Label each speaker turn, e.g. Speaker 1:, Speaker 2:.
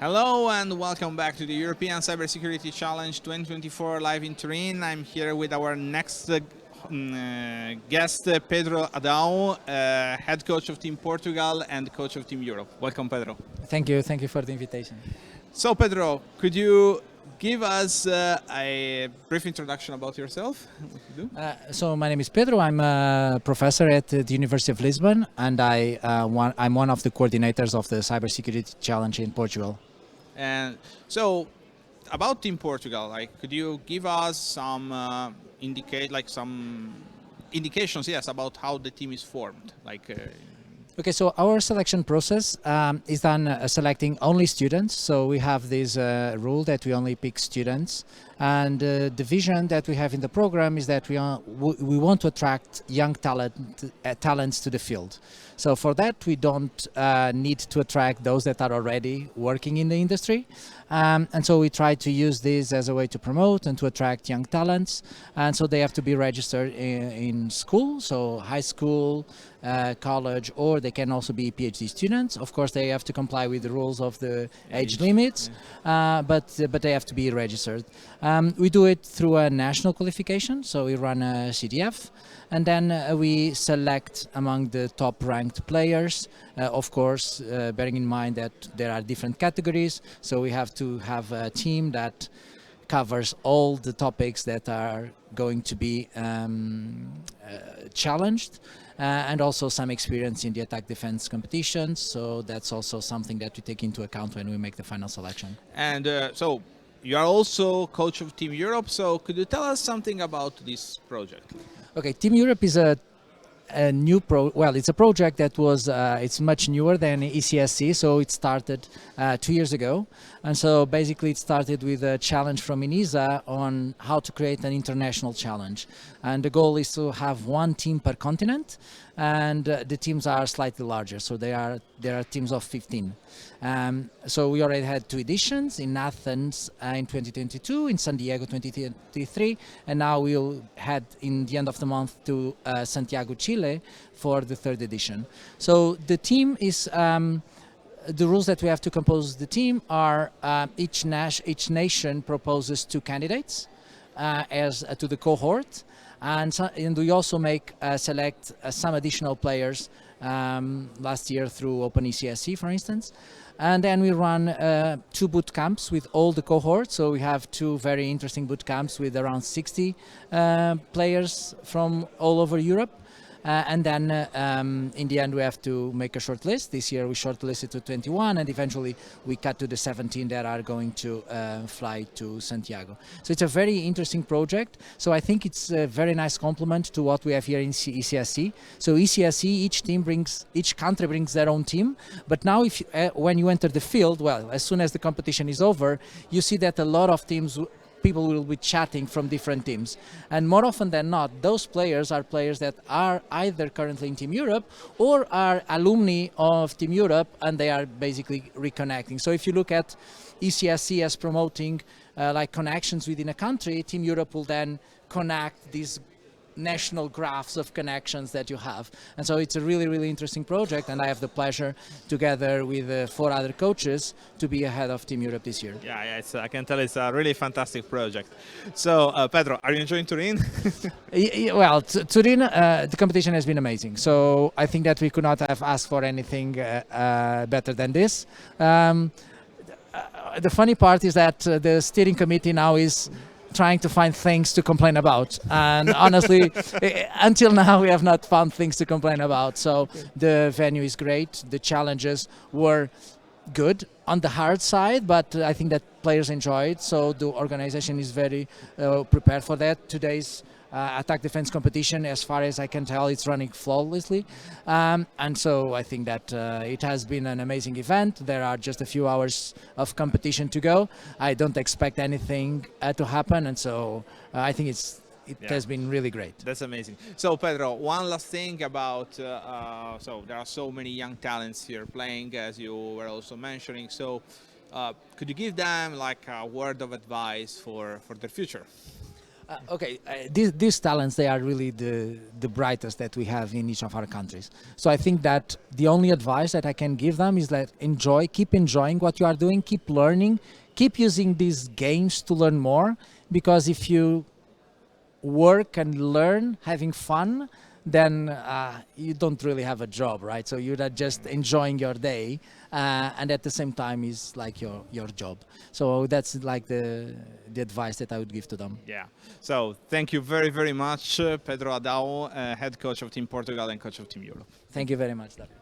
Speaker 1: Hello and welcome back to the European Cybersecurity Challenge 2024 live in Turin. I'm here with our next guest, Pedro Adao, head coach of Team Portugal and coach of Team Europe. Welcome, Pedro.
Speaker 2: Thank you for the invitation.
Speaker 1: So, Pedro, could you give us a brief introduction about yourself?
Speaker 2: So my name is Pedro. I'm a professor at the University of Lisbon, and I'm one of the coordinators of the Cybersecurity Challenge in Portugal.
Speaker 1: And so, about Team Portugal, could you give us some indications, yes, about how the team is formed?
Speaker 2: Okay, so our selection process is done selecting only students. So we have this rule that we only pick students, and the vision that we have in the program is that we want to attract young talents to the field. So for that, we don't need to attract those that are already working in the industry. And so we try to use this as a way to promote and to attract young talents. And so they have to be registered in school, so high school, college, or they can also be PhD students. Of course, they have to comply with the rules of the age limits, but they have to be registered. We do it through a national qualification, so we run a CDF, and then we select among the top ranked players, of course, bearing in mind that there are different categories, so we have to have a team that covers all the topics that are going to be challenged, and also some experience in the attack defense competitions. So that's also something that we take into account when we make the final selection.
Speaker 1: And so you are also coach of Team Europe. So could you tell us something about this project?
Speaker 2: Okay, Team Europe is a new it's a project that was it's much newer than ECSC, so it started 2 years ago, and so basically it started with a challenge from ENISA on how to create an international challenge, and the goal is to have one team per continent, and the teams are slightly larger, so there are teams of 15. So we already had 2 editions in Athens in 2022, in San Diego 2023, and now we'll head in the end of the month to Santiago, Chile for the 3rd edition. So the team is the rules that we have to compose the team are each nation proposes 2 candidates as to the cohort, and we also select some additional players last year through OpenECSC, for instance. And then we run 2 boot camps with all the cohorts. So we have 2 very interesting boot camps with around 60 players from all over Europe. And then in the end we have to make a short list. This year we shortlisted to 21, and eventually we cut to the 17 that are going to fly to Santiago. So it's a very interesting project. So I think it's a very nice complement to what we have here in ECSC. So ECSC, each country brings their own team, but now when you enter the field, well, as soon as the competition is over, you see that a lot of people will be chatting from different teams, and more often than not those players are players that are either currently in Team Europe or are alumni of Team Europe, and they are basically reconnecting. So if you look at ECSC as promoting connections within a country, Team Europe will then connect these national graphs of connections that you have. And so it's a really interesting project, and I have the pleasure, together with 4 other coaches, to be ahead of Team Europe this year.
Speaker 1: Yeah, I can tell it's a really fantastic project. So Pedro, are you enjoying Turin?
Speaker 2: Well, Turin, the competition has been amazing, so I think that we could not have asked for anything better than this. The funny part is that the steering committee now is trying to find things to complain about, and honestly until now we have not found things to complain about. So the venue is great, the challenges were good on the hard side, but I think that players enjoy it, so the organization is very prepared for that. Today's attack defense competition, as far as I can tell, it's running flawlessly, and so I think that it has been an amazing event. There are just a few hours of competition to go. I don't expect anything to happen, and so I think it has been really great.
Speaker 1: That's amazing. So Pedro, one last thing about so there are so many young talents here playing, as you were also mentioning. So could you give them a word of advice for their future?
Speaker 2: These talents, they are really the brightest that we have in each of our countries. So I think that the only advice that I can give them is that keep enjoying what you are doing, keep learning, keep using these games to learn more, because if you work and learn having fun, then you don't really have a job, right? So you're not just enjoying your day, and at the same time is like your job. So that's like the advice that I would give to them.
Speaker 1: Yeah. So thank you very, very much, Pedro Adao, head coach of Team Portugal and coach of Team Europe.
Speaker 2: Thank you very much, David.